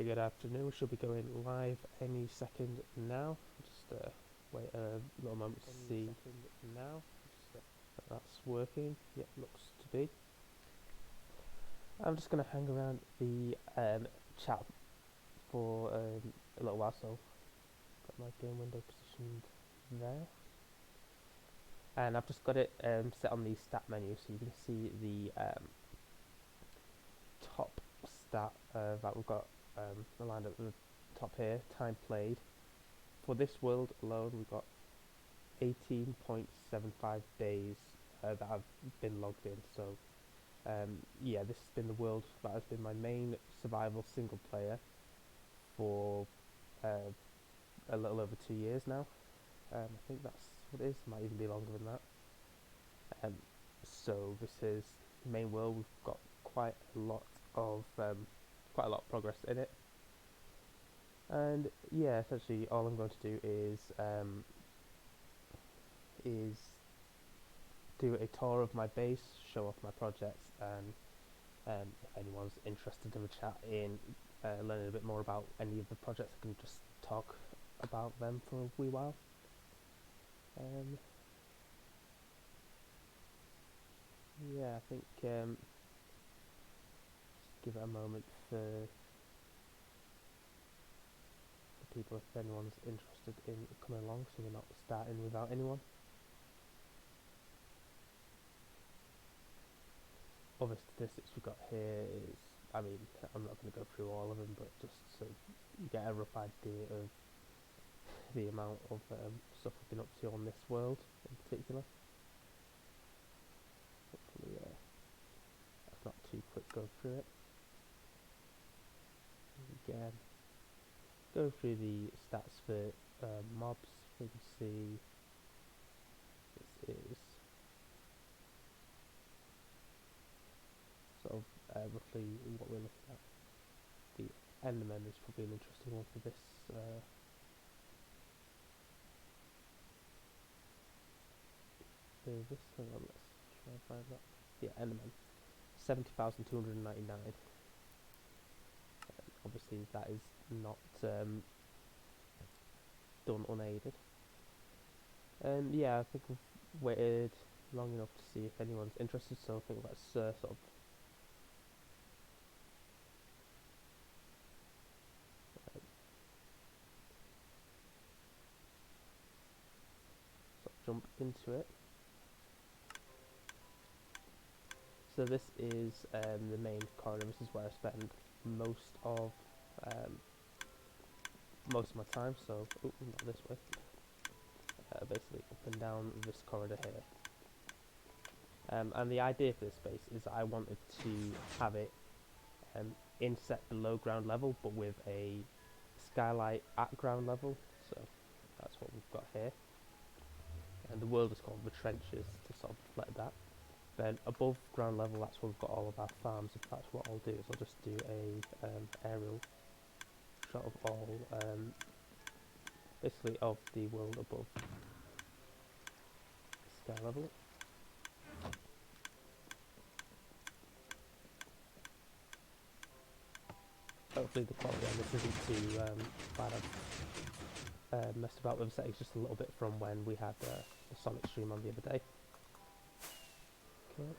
Hey, good afternoon. We should be going live any second now. Just wait a little moment to see that that's working. Yep, looks to be. I'm just going to hang around the chat for a little while, so got my game window positioned there. And I've just got it set on the stat menu, so you can see the top stat that we've got aligned at the top here, time played. For this world alone, we've got 18.75 days that have been logged in. So yeah, this has been the world that has been my main survival single player for a little over 2 years now. I think that's what it is. Might even be longer than that. So this is the main world. We've got quite a lot of progress in it. And yeah, essentially all I'm going to do is do a tour of my base, show off my projects, and if anyone's interested in the chat in learning a bit more about any of the projects, I can just talk about them for a wee while. Yeah, I think just give it a moment for people if anyone's interested in coming along, so we're not starting without anyone. Other statistics we've got here is, I mean, I'm not going to go through all of them, but just so you get a rough idea of the amount of stuff we've been up to on this world in particular. Hopefully that's not too quick go through it. Again, go through the stats for mobs. We can see this is sort of roughly what we're looking at. The Enderman is probably an interesting one for this. Hang on, let's try and find that. Yeah, Enderman, 70,299. Obviously, that is not done unaided. And yeah, I think we've waited long enough to see if anyone's interested. So I think let's sort of jump into it. So this is the main corridor. This is where I spend most of my time. So not this way. Basically up and down this corridor here. And the idea for this space is I wanted to have it inset below ground level, but with a skylight at ground level. So that's what we've got here. And the world is called the trenches to sort of reflect that. Then above ground level, that's where we've got all of our farms. In fact, what I'll do is I'll just do a aerial shot of all, basically of the world above sky level. Hopefully the quality on this isn't too bad. I've messed about with the settings just a little bit from when we had a Sonic stream on the other day. Okay.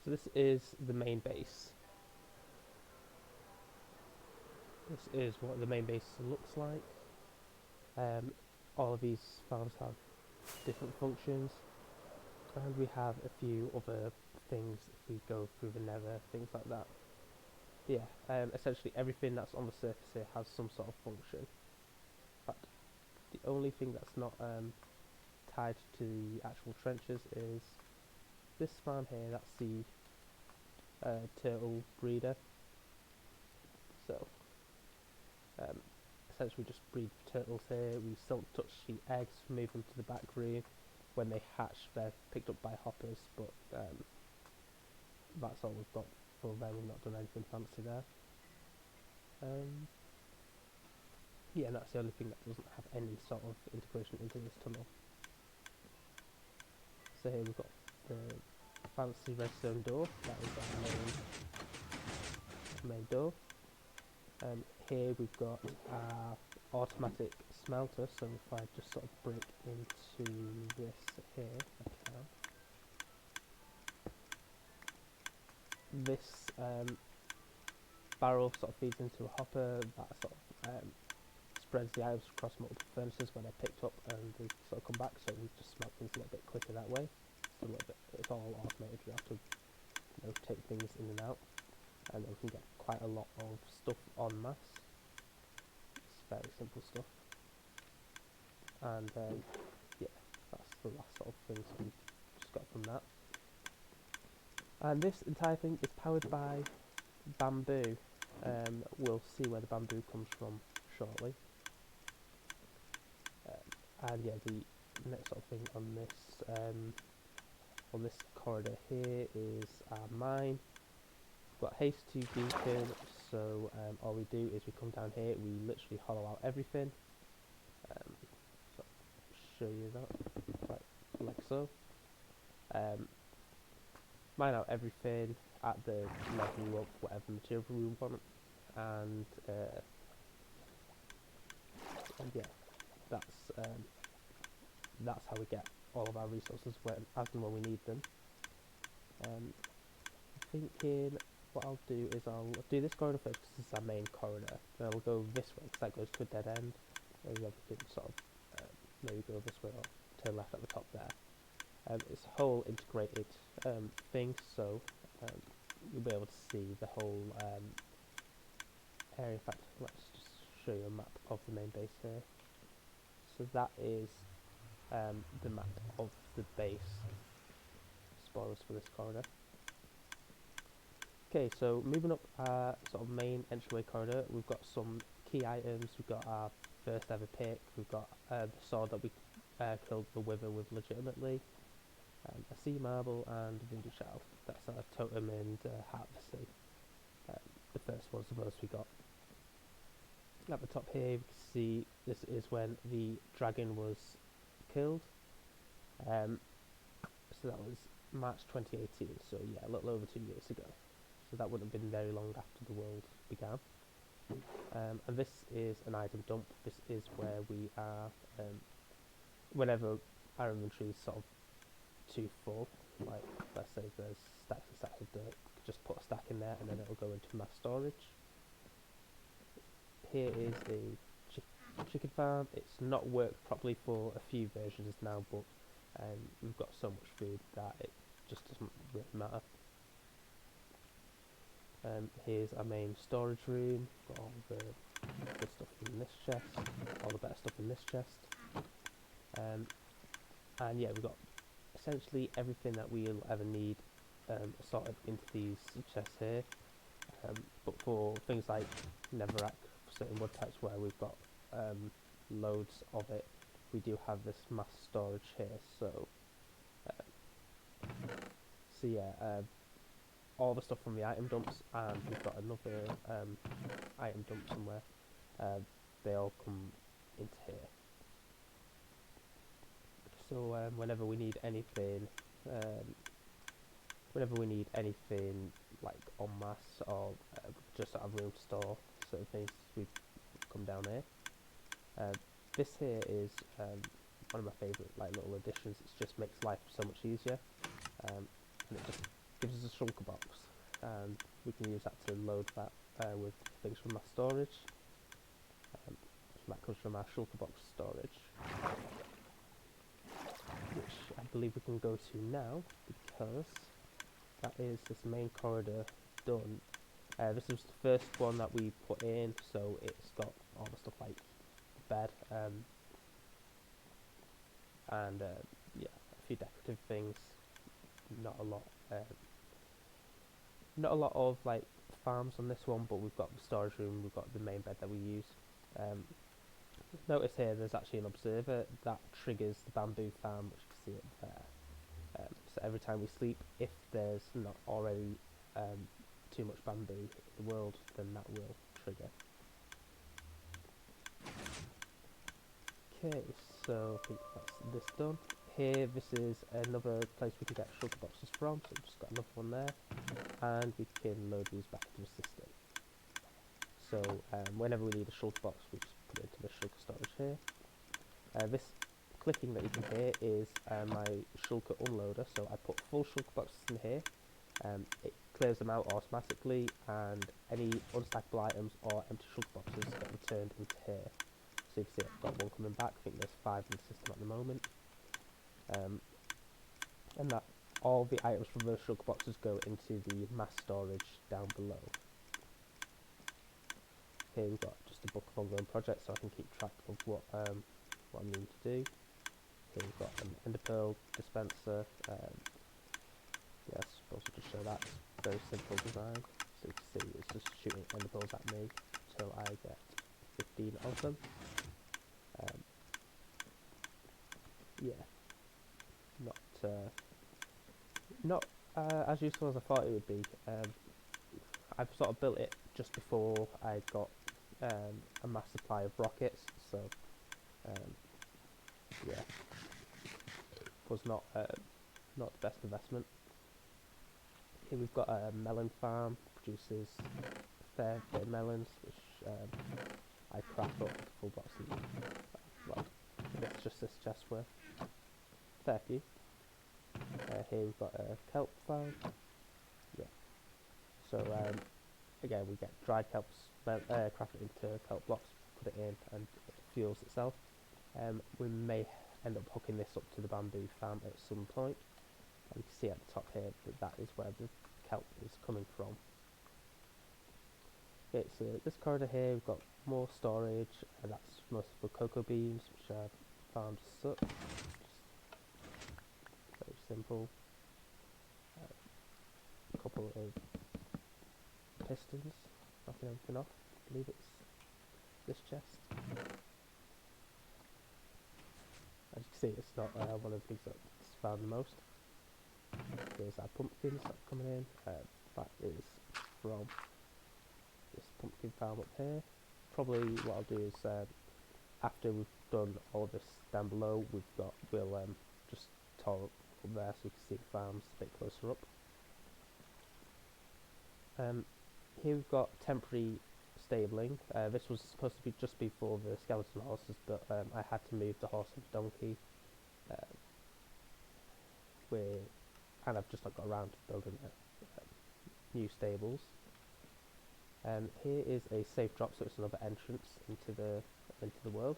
So this is the main base. This is what the main base looks like. All of these farms have different functions, and we have a few other things if we go through the nether, things like that. Yeah, essentially everything that's on the surface here has some sort of function. But the only thing that's not tied to the actual trenches is this farm here. That's the turtle breeder. So essentially we just breed turtles here. We still touch the eggs, move them to the back room. When they hatch, they're picked up by hoppers, but that's all we've got for them. We've not done anything fancy there. Yeah, and that's the only thing that doesn't have any sort of integration into this tunnel. So here we've got the fancy redstone door. That is our main main door. Here we've got our automatic smelter, so if I just sort of break into this here, if I can. This barrel sort of feeds into a hopper that sort of spreads the items across multiple furnaces when they're picked up and they sort of come back, so we just smelt things a little bit quicker that way. It's all automated, we have to take things in and out, and then we can get quite a lot of stuff en masse. It's very simple stuff, and yeah, that's the last sort of things we just got from that. And this entire thing is powered by bamboo. We'll see where the bamboo comes from shortly. And yeah, the next sort of thing on this corridor here is our mine. We've got haste 2 beacon, so all we do is we come down here, we literally hollow out everything. So show you that, like so. Mine out everything at the level of whatever material we want, and yeah, that's how we get all of our resources as and when we need them. Thinking what I'll do is I'll do this corridor first because this is our main corridor. Then I'll go this way because that goes to a dead end. And then we can sort of maybe go this way or turn left at the top there. It's a whole integrated thing, so you'll be able to see the whole area. In fact, let's just show you a map of the main base here. So that is the map of the base spoilers for this corridor. Okay, so moving up our sort of main entryway corridor, we've got some key items. We've got our first ever pick, we've got the sword that we killed the wither with legitimately, a sea marble and a voodoo child. That's our totem and heart of the sea. The first one's the most we got. At the top here, we can see this is when the dragon was killed. So that was March 2018, so yeah, a little over 2 years ago. So that wouldn't have been very long after the world began. And this is an item dump. This is where we are, whenever our inventory is sort of too full, like let's say there's stacks and stacks of dirt, just put a stack in there and then it'll go into mass storage. Here is the chicken farm. It's not worked properly for a few versions now, but we've got so much food that it just doesn't really matter. Here's our main storage room. Got all the good stuff in this chest, all the better stuff in this chest. And yeah, we've got essentially everything that we'll ever need sorted into these chests here. But for things like netherrack, for certain wood types where we've got loads of it, we do have this mass storage here. So yeah, all the stuff from the item dumps, and we've got another item dump somewhere. They all come into here. So whenever we need anything like en masse or just out of room to store certain things, we come down here. This here is one of my favourite little additions. It just makes life so much easier, and it just gives us a shulker box, and we can use that to load that with things from our storage. So that comes from our shulker box storage, which I believe we can go to now, because that is this main corridor done. This was the first one that we put in, so it's got all the stuff like bed and yeah, a few decorative things. Not a lot of like farms on this one, but we've got the storage room, we've got the main bed that we use. Notice here there's actually an observer that triggers the bamboo farm, which you can see up there. So every time we sleep, if there's not already too much bamboo in the world, then that will trigger. Okay, so I think that's this done. Here, this is another place we can get shulker boxes from, so we've just got another one there, and we can load these back into the system. So whenever we need a shulker box, we just put it into the shulker storage here. This clicking that you can hear is my shulker unloader. So I put full shulker boxes in here. It clears them out automatically, and any unstackable items or empty shulker boxes get returned into here. So you can see I've got one coming back. I think there's 5 in the system at the moment. And that all the items from those shulker boxes go into the mass storage down below. Here we've got just a book of ongoing projects, so I can keep track of what I need to do. Here we've got an ender pearl dispenser. Yeah, I suppose I'll just show that. It's very simple design. So you can see it's just shooting ender pearls at me until I get 15 of them. Yeah, not as useful as I thought it would be. I've sort of built it just before I got a mass supply of rockets, so yeah, was not the best investment. Here we've got a melon farm, produces a fair bit of melons, which I craft up with full boxes. Well, it's just this chest worth. Fair few. Here we've got a kelp farm. Yeah. So again, we get dried kelps, crafted into kelp blocks, put it in, and it fuels itself. We may end up hooking this up to the bamboo farm at some point. And you can see at the top here that is where the kelp is coming from. Okay, so this corridor here, we've got more storage, and that's mostly for cocoa beans, which are farmed as such. Just very simple. A couple of pistons, knocking everything off. I believe it's this chest. As you can see, it's not one of the things that's found the most. There's our pumpkins that are coming in. That is from this pumpkin farm up here. Probably what I'll do is after we've done all of this down below, we'll just tour up there so you can see the farms a bit closer up. Here we've got temporary stabling. This was supposed to be just before the skeleton horses, but I had to move the horse and the donkey. And I've just not got around to building new stables. Here is a safe drop, so it's another entrance into the world.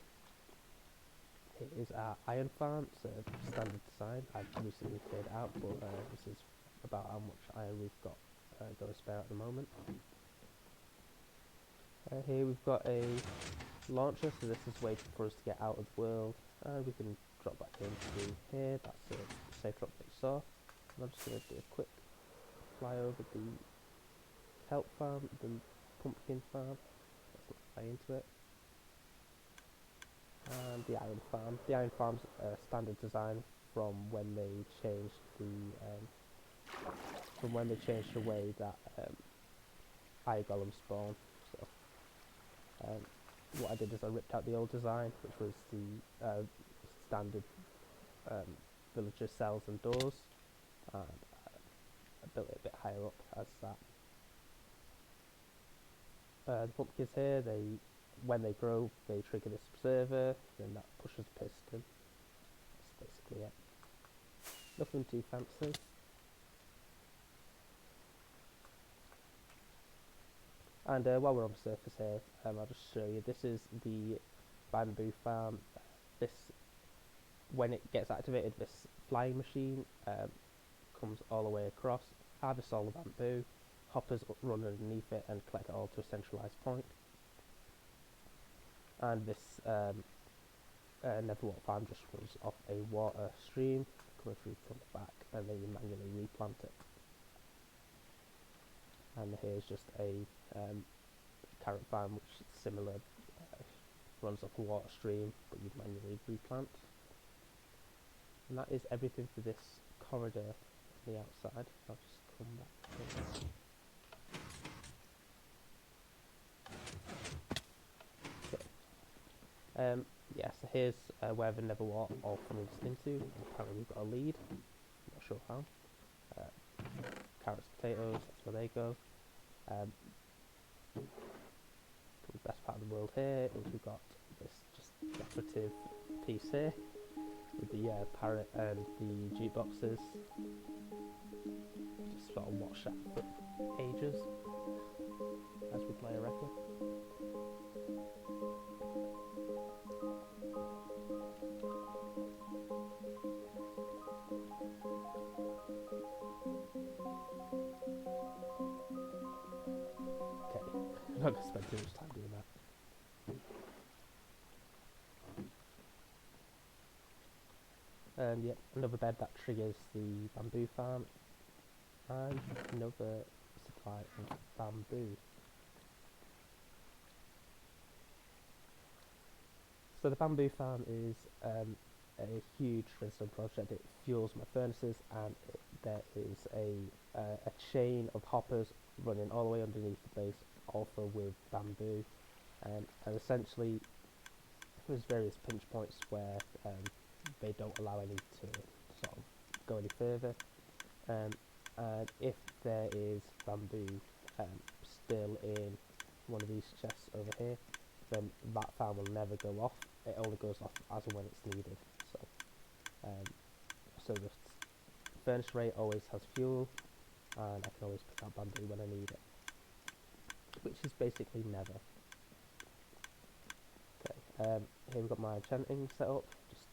Here is our iron farm. It's a standard design. I've recently cleared it out, but this is about how much iron we've got going spare at the moment. Here we've got a launcher, so this is waiting for us to get out of the world. We can drop back into here. That's a safe drop that you saw. And I'm just going to do a quick fly over the kelp farm, the pumpkin farm. Let's not fly into it. And the iron farm. The iron farm's a standard design from when they changed the way that iron golems spawn. So what I did is I ripped out the old design, which was the standard villager cells and doors, and I built it a bit higher up as that. The pumpkins here, when they grow, they trigger this observer, then that pushes a piston. That's basically it. Nothing too fancy. And while we're on the surface here, I'll just show you. This is the bamboo farm. When it gets activated, this flying machine comes all the way across, harvests all the bamboo, hoppers run underneath it and collect it all to a centralised point. And this Neverwater farm just runs off a water stream coming through from the back, and then you manually replant it. And here's just a carrot farm, which is similar, runs off a water stream, but you manually replant. And that is everything for this corridor on the outside. I'll just come back to okay. Yeah, so here's where the Neverwater all comes into. Apparently we've got a lead, I'm not sure how. Carrots, potatoes, that's where they go. world here is we've got this just decorative piece here with the parrot and the jukeboxes. Just sort of watch that for ages as we play a record. Okay, I'm not going to spend too much time doing that. Yep, another bed that triggers the bamboo farm, and another supply of bamboo. So the bamboo farm is a huge redstone project. It fuels my furnaces, and there is a chain of hoppers running all the way underneath the base, also with bamboo, and essentially there's various pinch points where they don't allow any to sort of go any further, and if there is bamboo still in one of these chests over here, then that fan will never go off. It only goes off as and when it's needed. So the furnace rate always has fuel, and I can always pick out bamboo when I need it, which is basically never. Okay, here we've got my enchanting set up, just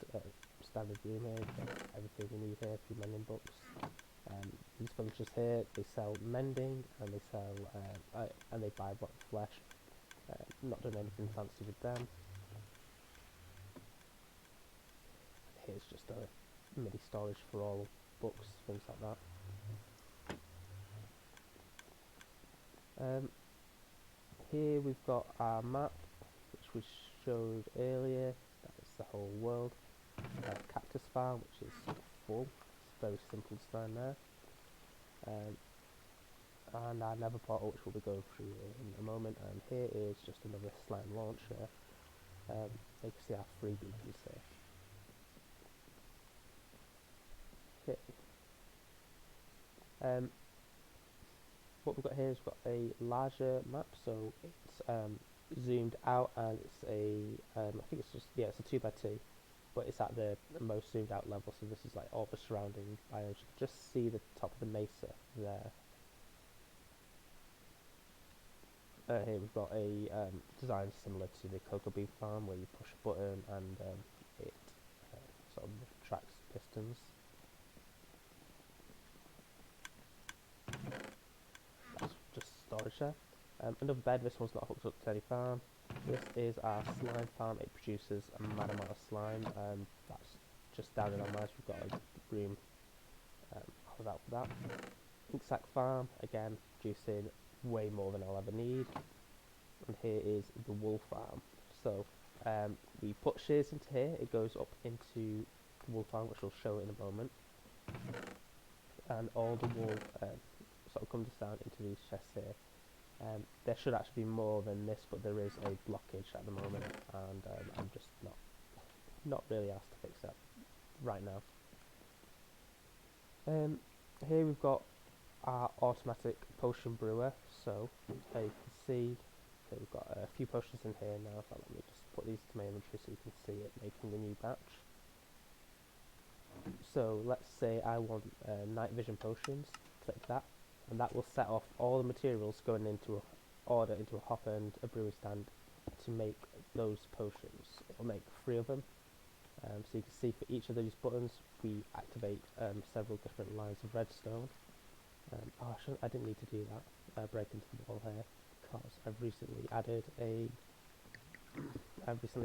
standard room here, we've got everything we need here, a few mending books. These villagers here, they sell mending, and they sell and they buy rotten flesh. Not done anything fancy with them. Here's just a mini storage for all books, things like that. Here we've got our map, which we showed earlier. That is the whole world. Cactus farm, which is full. It's very simple design there. And our nether portal, which we'll be going through in a moment. And here is just another slime launcher. You can see our 3 beacons here. Okay. What we've got here is we've got a larger map, so it's zoomed out, and it's I think it's just, yeah, it's a 2x2, but it's at the most zoomed out level, so this is like all the surrounding biomes. You can just see the top of the mesa there. Here we've got a design similar to the cocoa bean farm, where you push a button and it sort of retracts pistons. That's just storage there. Another bed, this one's not hooked up to any farm. This is our slime farm. It produces a mad amount of slime. That's just down in our mines. We've got a room hollowed out for that. Ink sac farm, again, producing way more than I'll ever need. And here is the wool farm. So we put shears into here. It goes up into the wool farm, which we'll show in a moment. And all the wool sort of comes down into these chests here. There should actually be more than this, but there is a blockage at the moment, and I'm just not really asked to fix that right now. Here we've got our automatic potion brewer. So as you can see, okay, we've got a few potions in here now. So let me just put these to my inventory so you can see it making the new batch. So let's say I want night vision potions. Click that, and that will set off all the materials going into a order into a hopper and a brewing stand to make those potions. It'll make 3 of them. So you can see for each of these buttons we activate several different lines of redstone. I didn't need to do that. Break into the wall here, because I've recently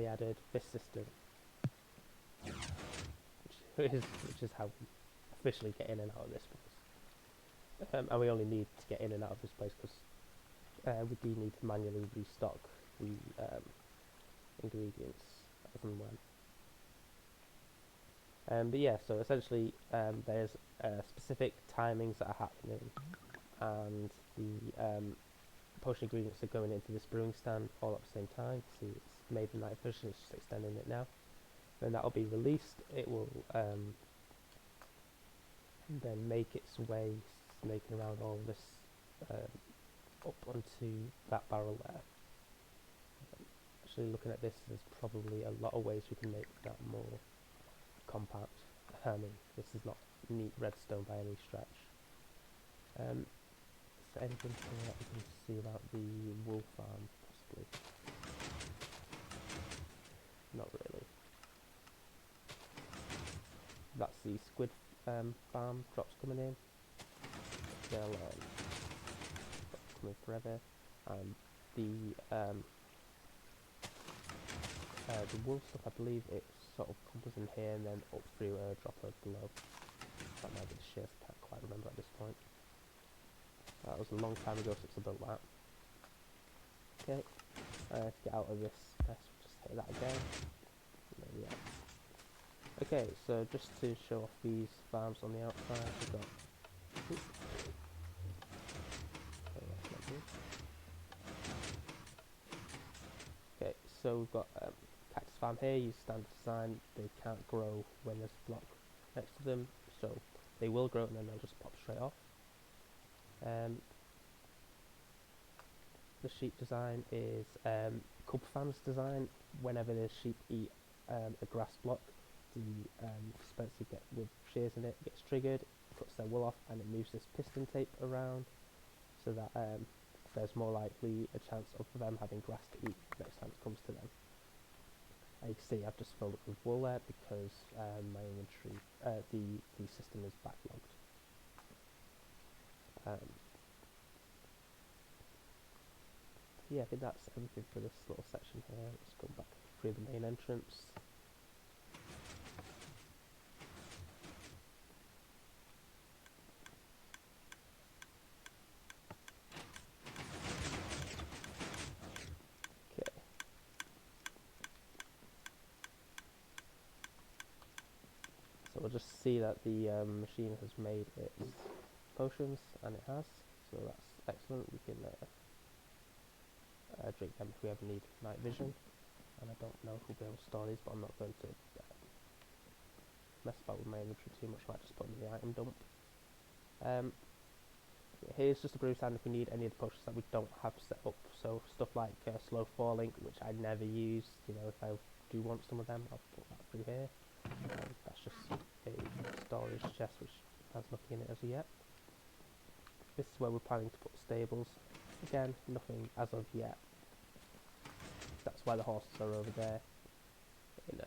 added this system, which is how we officially get in and out of this place. And we only need to get in and out of this place because we do need to manually restock the ingredients as and when. But yeah, so essentially there's specific timings that are happening, and the potion ingredients are going into this brewing stand all at the same time. See, it's made the night vision, it's just extending it now. Then that will be released. It will then make its way, snaking around all this up onto that barrel there. actually looking at this, there's probably a lot of ways we can make that more compact. I mean, this is not neat redstone by any stretch. Is there anything here that we can see about the wool farm, possibly? Not really. That's the squid farm drops coming in. They'll coming forever, and the wool stuff, I believe it sort of comes in here and then up through a dropper below. That might be the shift, I can't quite remember at this point. That was a long time ago since I built that. Okay, to get out of this mess, just hit that again. There we are. Okay, so just to show off these farms on the outside, we've got... Okay, so we've got cactus farm here, use standard design. They can't grow when there's a block next to them, so they will grow and then they'll just pop straight off. The sheep design is cub farms design. Whenever the sheep eat a grass block, the dispenser with shears in it gets triggered, cuts their wool off, and it moves this piston tape around so that there's more likely a chance of them having grass to eat next time it comes to them. You can see I've just filled up with wool there because my inventory, the system is backlogged. Yeah, I think that's everything for this little section here. Let's go back through the main entrance. Okay. So we'll just see that the machine has made its potions, and it has. So that's excellent. We can drink them if we ever need night vision. And I don't know if we'll be able to store these, but I'm not going to mess about with my inventory too much. I might just put them in the item dump. Here's just a brew stand if we need any of the potions that we don't have set up. So stuff like slow falling, which I never use. You know, if I do want some of them, I'll put that through here. That's just a storage chest which has nothing in it as of yet. This is where we're planning to put the stables. Again, nothing as of yet. That's why the horses are over there, in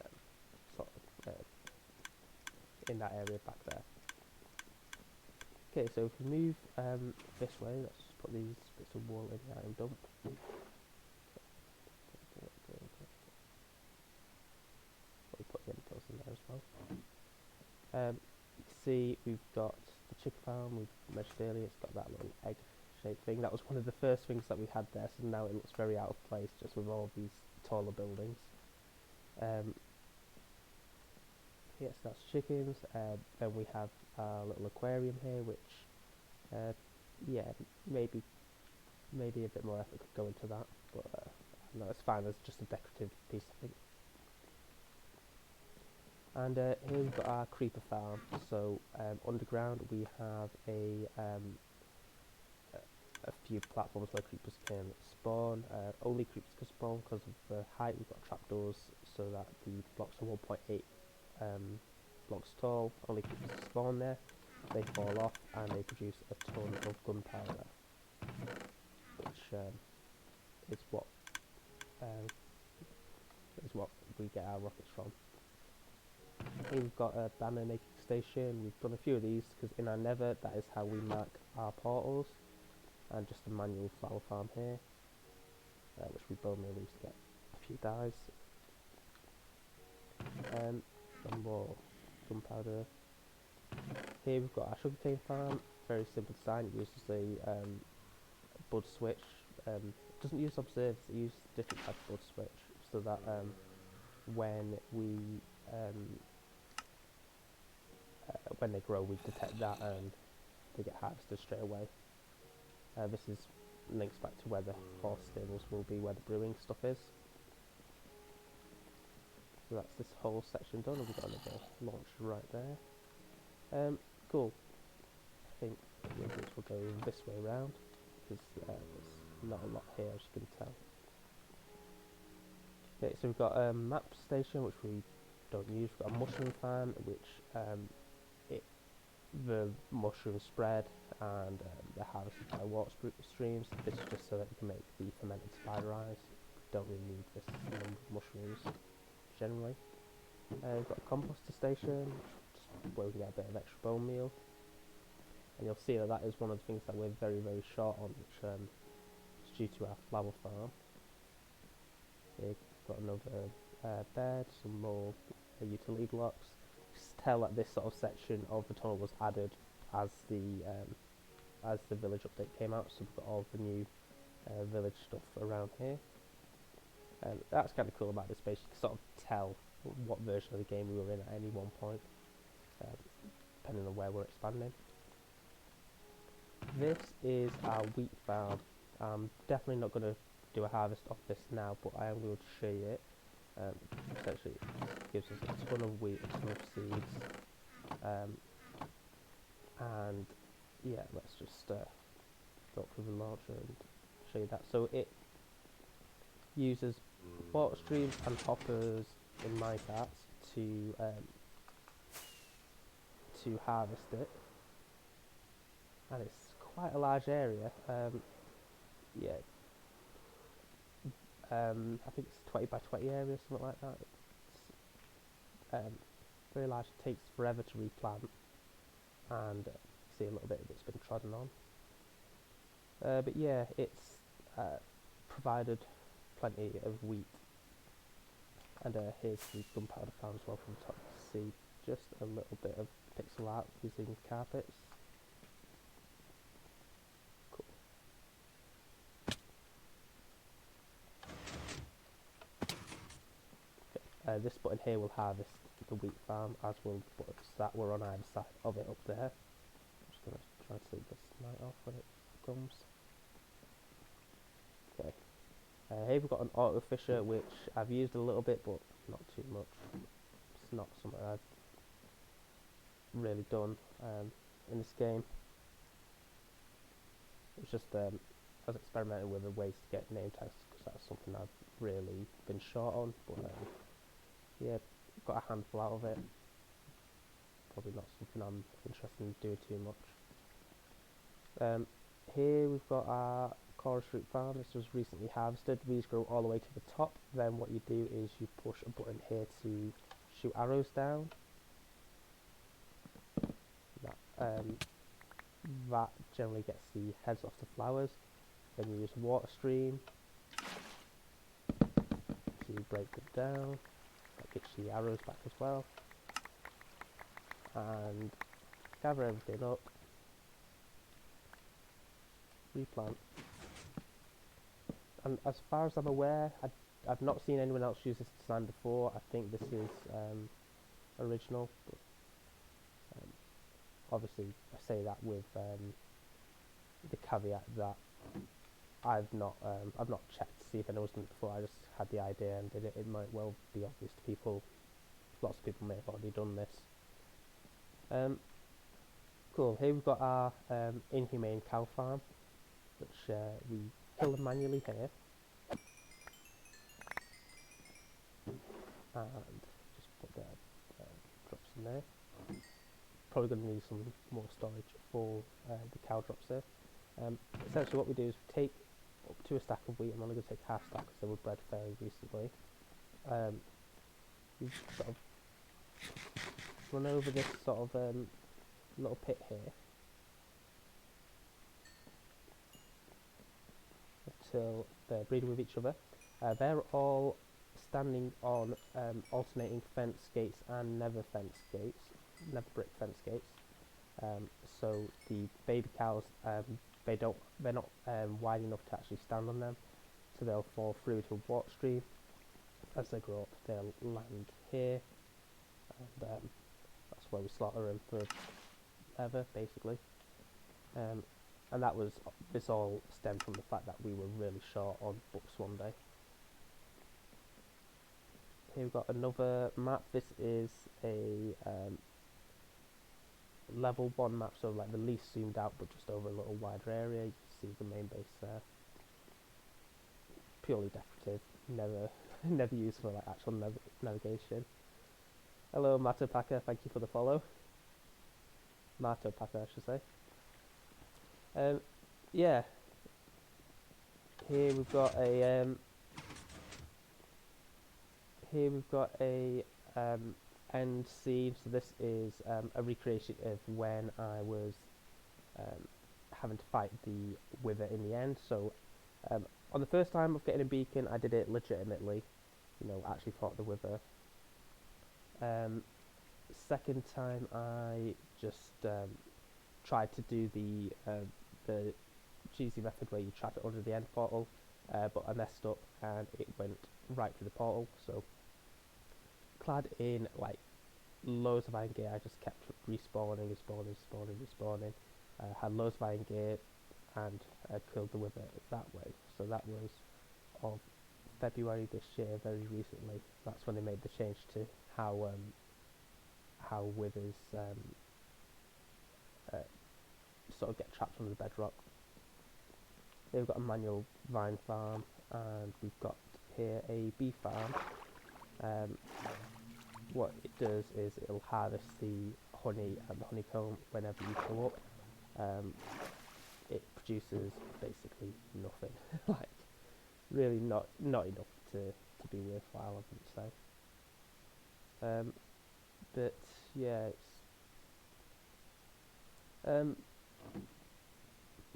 sort of in that area back there. Okay, so if we move this way, let's just put these bits of wool in the item dump. We'll put the entrails in there as well. You can see we've got the chicken farm we've mentioned earlier. It's got that little egg-shaped thing. That was one of the first things that we had there, so now it looks very out of place just with all these taller buildings. Yes, that's chickens. Then we have our little aquarium here, which, yeah, maybe a bit more effort could go into that, but no, it's fine as just a decorative piece, I think. And here we've got our creeper farm. So underground we have a few platforms where creepers can spawn. Only creepers can spawn because of the height. We've got trapdoors so that the blocks are 1.8 blocks tall. Only creepers can spawn there. They fall off and they produce a ton of gunpowder, which is what we get our rockets from. Here we've got a banner making station. We've done a few of these because in our nether that is how we mark our portals, and just a manual flower farm here, which we bone meal to get a few dyes. Some more gunpowder. Here we've got our sugarcane farm. Very simple design. It uses a bud switch. It doesn't use observers. It uses different type of bud switch so that when they grow, we detect that and they get harvested straight away. This links back to where the horse stables will be, where the brewing stuff is. So that's this whole section done, and we've got another launch right there. Cool. I think this will go this way round because there's not a lot here, as you can tell. Okay, so we've got a map station which we don't use. We've got a mushroom farm which it the mushrooms spread and they're harvested by water streams. This is just so that you can make the fermented spider eyes. Don't really need this number of mushrooms generally. We've got a composter station where we can get a bit of extra bone meal, and you'll see that that is one of the things that we're very short on, which is due to our flower farm. We've got another bed, some more utility blocks. Just tell that this sort of section of the tunnel was added as the village update came out, so we've got all the new village stuff around here. That's kind of cool about this space. You can sort of tell what version of the game we were in at any one point, depending on where we're expanding. This is our wheat farm. I'm definitely not going to do a harvest of this now, but I am going to show you it. Essentially, it gives us a ton of wheat, a ton of seeds, and yeah, let's just go through the launcher and show you that. So it uses water streams and hoppers in minecarts to harvest it, and it's quite a large area. Yeah, I think it's 20 by 20 area, something like that. It's very large. It takes forever to replant, and see a little bit of it's been trodden on. But yeah, it's provided plenty of wheat, and here's the gunpowder farm as well from the top. You see just a little bit of pixel art using carpets. Cool. Okay. This button here will harvest the wheat farm, as will the buttons that were on either side of it up there. I'm just going to try and sleep this night off when it comes. Okay. Here we've got an auto fisher, which I've used a little bit, but not too much. It's not something I've really done in this game. It's just I was experimenting with the ways to get name tags, because that's something I've really been short on. But yeah, got a handful out of it. Probably not something I'm interested in doing too much. Here we've got our chorus fruit farm. This was recently harvested. These grow all the way to the top. Then what you do is you push a button here to shoot arrows down. That generally gets the heads off the flowers. Then you use a water stream to break them down. That gets you the arrows back as well. And gather everything up. Replant. And as far as I'm aware, I've not seen anyone else use this design before. I think this is original, but obviously I say that with the caveat that I've not checked to see if anyone's done it before. I just had the idea and did it. It might well be obvious to people. Lots of people may have already done this. Cool. Here we've got our inhumane cow farm, which we kill them manually here, and just put the drops in there. Probably going to need some more storage for the cow drops here. Essentially what we do is we take up to a stack of wheat. I'm only going to take half stack because they were bred fairly recently. You sort of run over this sort of little pit here until they're breeding with each other. They're all standing on alternating fence gates and never brick fence gates. So the baby cows, they're not wide enough to actually stand on them, so they'll fall through to a water stream. As they grow up, they'll land here, and that's where we slaughter them for leather, basically. And this all stemmed from the fact that we were really short on books one day. Here we've got another map. This is a level 1 map, so like the least zoomed out but just over a little wider area. You can see the main base there. Purely decorative, never never used for like actual navigation. Hello, Mato Packer. Thank you for the follow. Mato Packer, I should say. Yeah. Here we've got a end scene. So this is a recreation of when I was having to fight the Wither in the end. So on the first time of getting a beacon, I did it legitimately. You know, actually fought the Wither. Second time, I just tried to do the cheesy method where you trap it under the end portal, but I messed up and it went right through the portal. So clad in like loads of iron gear, I just kept respawning, respawning. Had loads of iron gear and killed the Wither that way. So that was of February this year, very recently. That's when they made the change to how Withers sort of get trapped under the bedrock. Here we've got a manual vine farm, and we've got here a bee farm. What it does is it'll harvest the honey and the honeycomb whenever you go up. It produces basically nothing, like really not enough to be worthwhile, I wouldn't say. But yeah, it's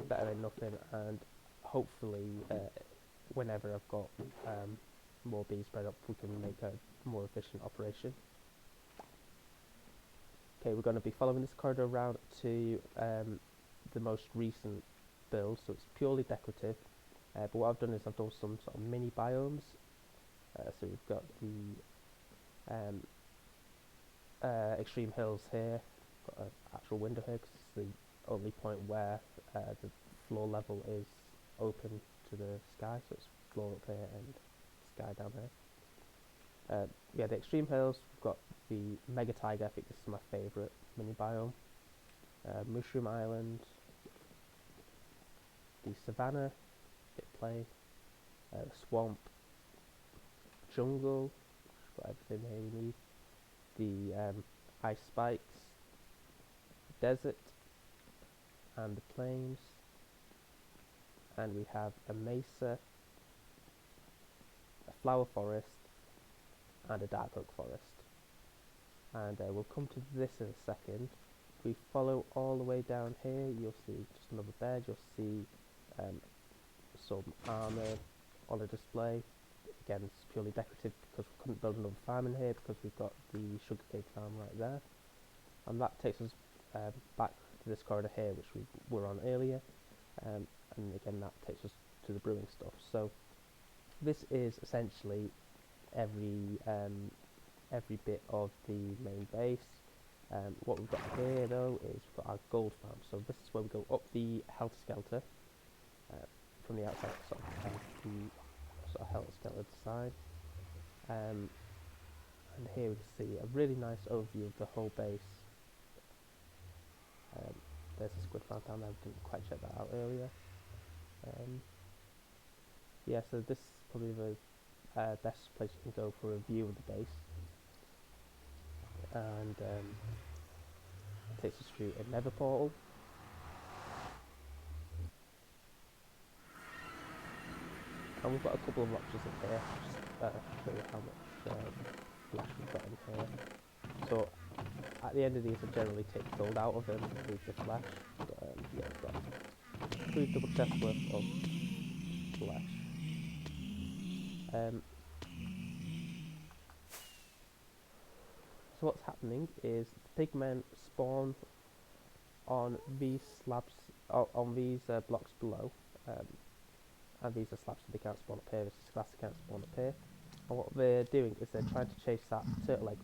better than nothing, and hopefully whenever I've got more bees spread up, we can make a more efficient operation. Okay, we're going to be following this corridor around to the most recent build, so it's purely decorative. But what I've done is I've done some sort of mini biomes. So we've got the extreme hills here. Got an actual window here because it's the only point where the floor level is open to the sky. So it's floor up here and sky down here. Yeah, the extreme hills. We've got the mega tiger. I think this is my favourite mini biome. Mushroom Island. The savannah. Bit play. Swamp. Jungle. Got everything here we need. The ice spikes. Desert. And the plains. And we have a mesa. A flower forest. And a dark oak forest. And we'll come to this in a second. If we follow all the way down here, you'll see just another bed. You'll see some armour on a display. Again, it's purely decorative because we couldn't build another farm in here because we've got the sugarcane farm right there. And that takes us back to this corridor here, which we were on earlier. And again, that takes us to the brewing stuff. So this is essentially every bit of the main base. What we've got here though is we've got our gold farm. So this is where we go up the helter skelter from the outside, sort of the sort of helter skelter design. And here we can see a really nice overview of the whole base. There's a squid farm down there. We didn't quite check that out earlier. Yeah, so this is probably the best place you can go for a view of the base. And it takes us through a nether portal. And we've got a couple of options in here, just show you how much flesh we've got in here. So at the end of these I generally take gold out of them and leave the flesh. But yeah, we've got 3 double chests worth of flesh. So what's happening is the pigmen spawn on these slabs, on these blocks below. And these are slabs, so they can't spawn up here. This is glass, they can't spawn up here. And what they're doing is they're trying to chase that turtle egg.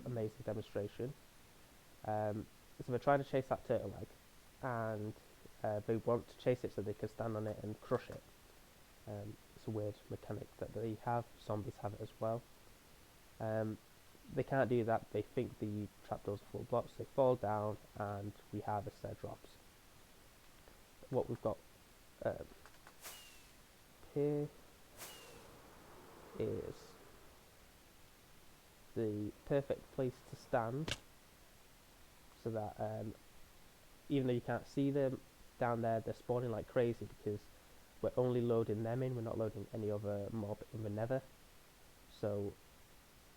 Amazing demonstration. So they're trying to chase that turtle egg, and they want to chase it so they can stand on it and crush it. It's a weird mechanic that they have. Zombies have it as well. They can't do that. They think the trapdoors are full of blocks. They fall down, and we harvest their drops. What we've got here is the perfect place to stand, so that even though you can't see them down there, they're spawning like crazy because we're only loading them in. We're not loading any other mob in the Nether. So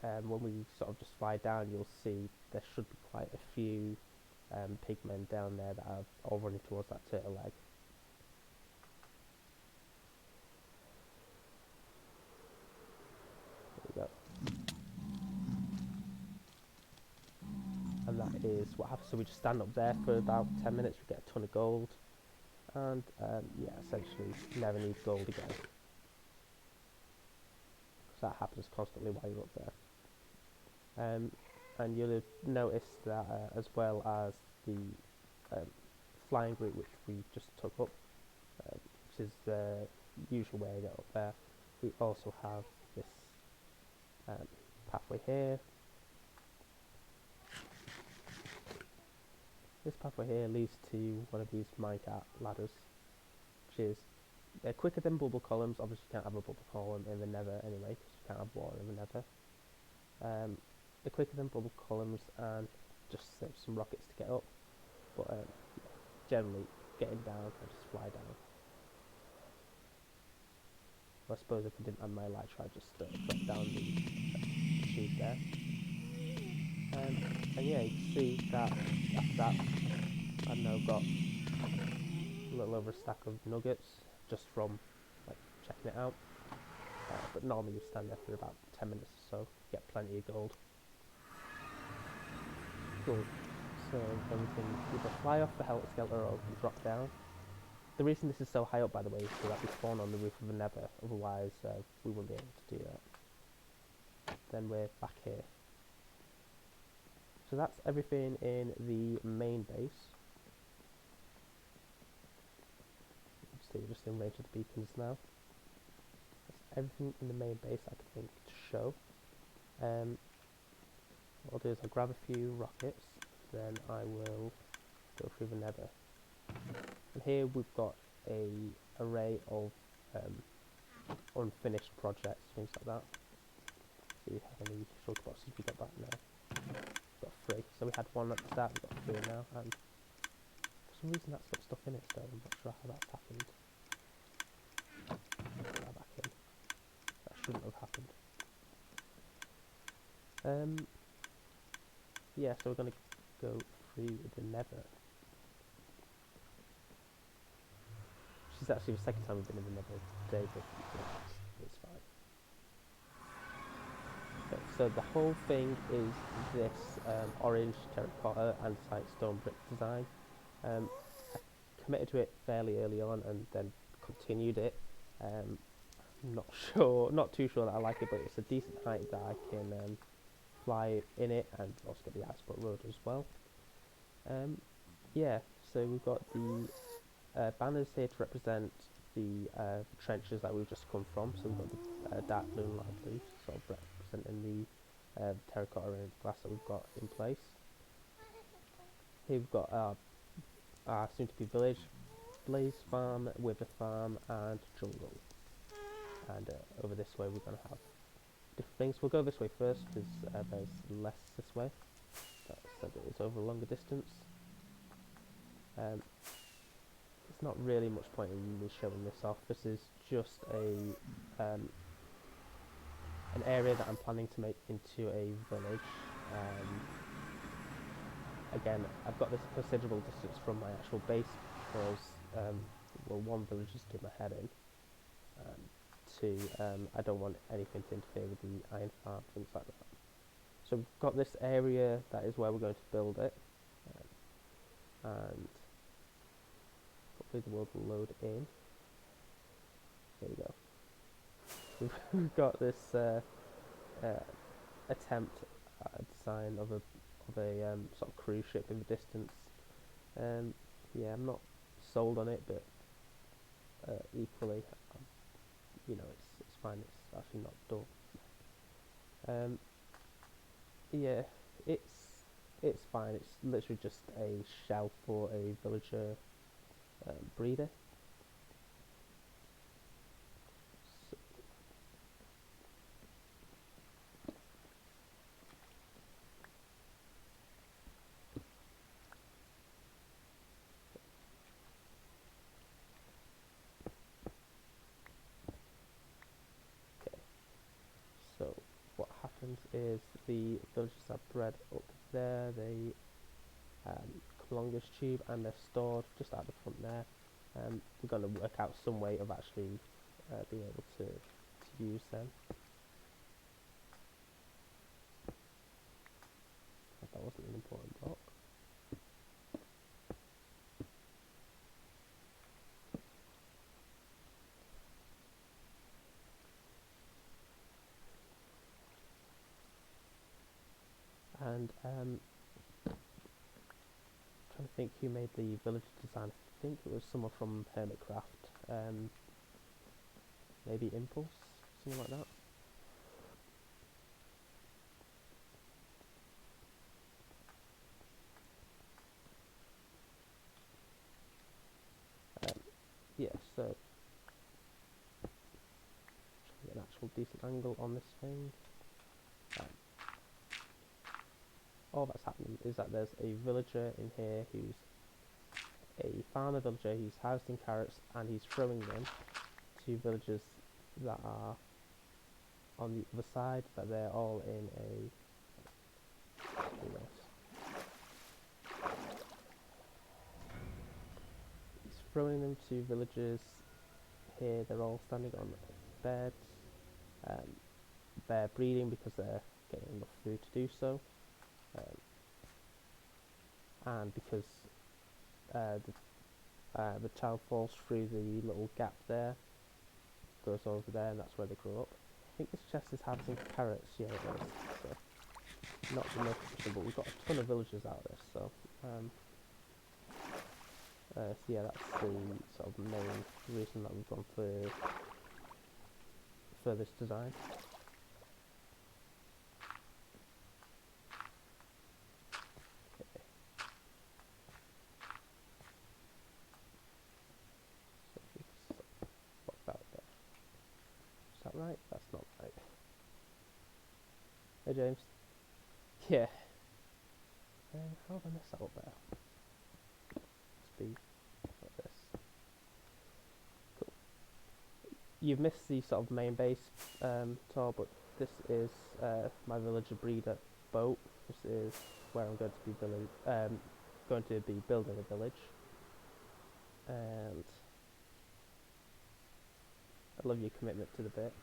when we sort of just fly down, you'll see there should be quite a few pigmen down there that are all running towards that turtle egg. There we go. And that is what happens. So we just stand up there for about 10 minutes, we get a ton of gold, and yeah, essentially never need gold again, because that happens constantly while you're up there. And you'll have noticed that as well as the flying route which we just took up, which is the usual way to get up there, we also have this pathway here. This pathway here leads to one of these minecart ladders, which is they're quicker than bubble columns. Obviously you can't have a bubble column in the Nether anyway, because you can't have water in the Nether. They're quicker than bubble columns and just save some rockets to get up, but yeah, generally getting down, I just fly down. Well, I suppose if I didn't have my elytra, I'd just drop down the tube there. And yeah, you can see that after that, I've now got a little over a stack of nuggets just from like checking it out. But normally you stand there for about 10 minutes or so, get plenty of gold. Cool. So then we can either fly off the helter skelter or we can drop down. The reason this is so high up, by the way, is so that we spawn on the roof of the Nether, otherwise we wouldn't be able to do that. Then we're back here. So that's everything in the main base. See, we're just in range of the beacons now. That's everything in the main base I can think to show. What I'll do is I'll grab a few rockets, then I will go through the Nether. And here we've got a array of unfinished projects, things like that. See how many shulker boxes we got back now. Got 3. So we had 1 at the start, we've got 3 now, and for some reason that's got stuff in it still. I'm not sure how that's happened. Put that back in. That shouldn't have happened. Yeah, so we're going to go through the Nether. Which is actually the second time we've been in the Nether today, but it's fine. Okay, so the whole thing is this orange terracotta andesite stone brick design. I committed to it fairly early on and then continued it. I'm not too sure that I like it, but it's a decent height that I can fly in it, and also got the Iceport Road as well. Yeah, so we've got the banners here to represent the trenches that we've just come from. So we've got the dark blue and light blue, sort of representing the terracotta and glass that we've got in place. Here we've got our soon-to-be village, blaze farm, wither farm, and jungle. And over this way we're going to have different things. We'll go this way first because there's less this way. That said, it is over a longer distance. There's not really much point in me showing this off. This is just an area that I'm planning to make into a village. Again, I've got this considerable distance from my actual base because, well, one, villagers do my head in. Two, I don't want anything to interfere with the iron farm, things like that. So we've got this area that is where we're going to build it, and hopefully the world will load in. There we go. We've got this attempt at a design of a sort of cruise ship in the distance. Yeah, I'm not sold on it, but equally, you know, it's fine. It's actually not dull. Yeah, it's fine. It's literally just a shell for a villager breeder. So happens is the villagers are bred up there. They come along this tube and they're stored just out the front there. We're going to work out some way of actually being able to use them. That wasn't an important block. And trying to think who made the villager design. I think it was someone from Hermitcraft. Maybe Impulse, something like that. Yeah, so trying to get an actual decent angle on this thing. All that's happening is that there's a villager in here who's a farmer villager who's harvesting carrots, and he's throwing them to villagers that are on the other side, but they're all in a he's throwing them to villagers here. They're all standing on beds. They're breeding because they're getting enough food to do so, and because the child falls through the little gap there, goes over there, and that's where they grow up. I think this chest is having carrots. Yeah, it is. So not the most efficient, but we've got a ton of villagers out of this. So yeah, that's the sort of main reason that we've gone for this design. Okay. So if we just block that there. Is that right? That's not right. Hey James. Yeah. How have I messed that up there? Must be like this. Cool. You've missed the sort of main base tour, but this is my villager breeder boat. This is where I'm going to be building a village, and I love your commitment to the bit.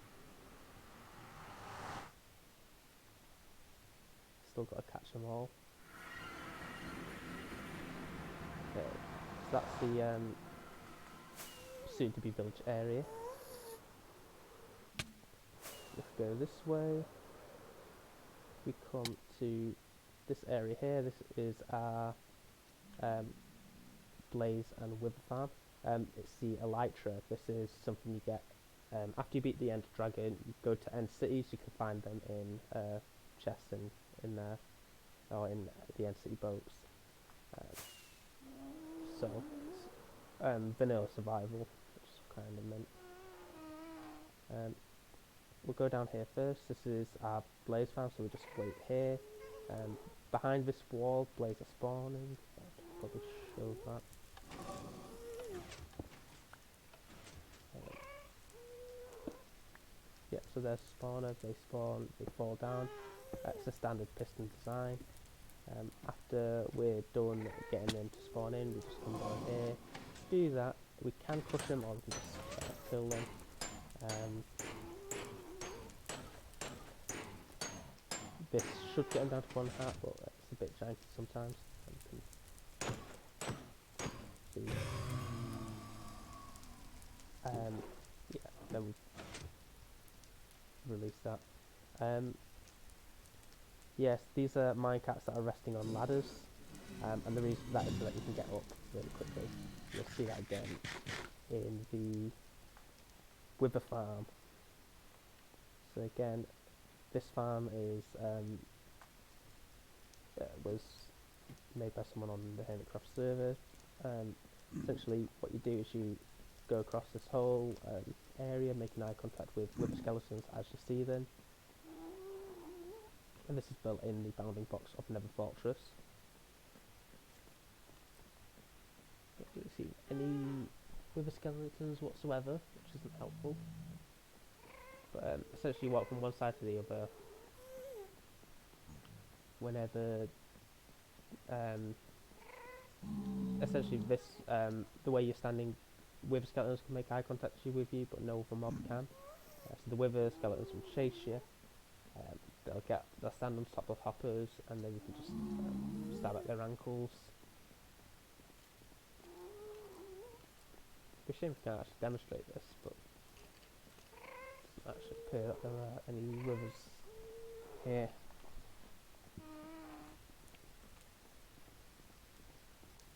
Still got to catch them all. Okay, so that's the soon-to-be village area. If we go this way, we come to this area here. This is our Blaze and Wither farm. It's the Elytra. This is something you get after you beat the Ender Dragon. You go to End Cities. You can find them in chests in there, or in the End City boats. So it's vanilla survival, which is kind of meant. We'll go down here first. This is our Blaze farm, so we just wait here. Behind this wall, Blaze are spawning. I'll probably show that. Yeah, so there's spawners. They spawn, they fall down. It's a standard piston design. After we're done getting them to spawn in, we just come down here, do that. We can crush them, or we can just kill them. This should get them down to 1 heart, but it's a bit janky sometimes. You can see. Yeah, then we release that. Yes, these are minecats that are resting on ladders, and the reason for that is so that you can get up really quickly. You'll see that again in the Wither farm. So again, this farm is was made by someone on the Hermitcraft server. Essentially, what you do is you go across this whole area, making eye contact with wither skeletons as you see them. And this is built in the bounding box of Nether Fortress. Don't really see any wither skeletons whatsoever, which isn't helpful. But essentially you walk from one side to the other, whenever um, essentially this the way you're standing, wither skeletons can make eye contact with you, but no other mob can. So the wither skeletons will chase you. They'll stand on top of hoppers, and then you can just stab at their ankles. It's a shame we can't actually demonstrate this, but it doesn't actually appear that there are any withers here.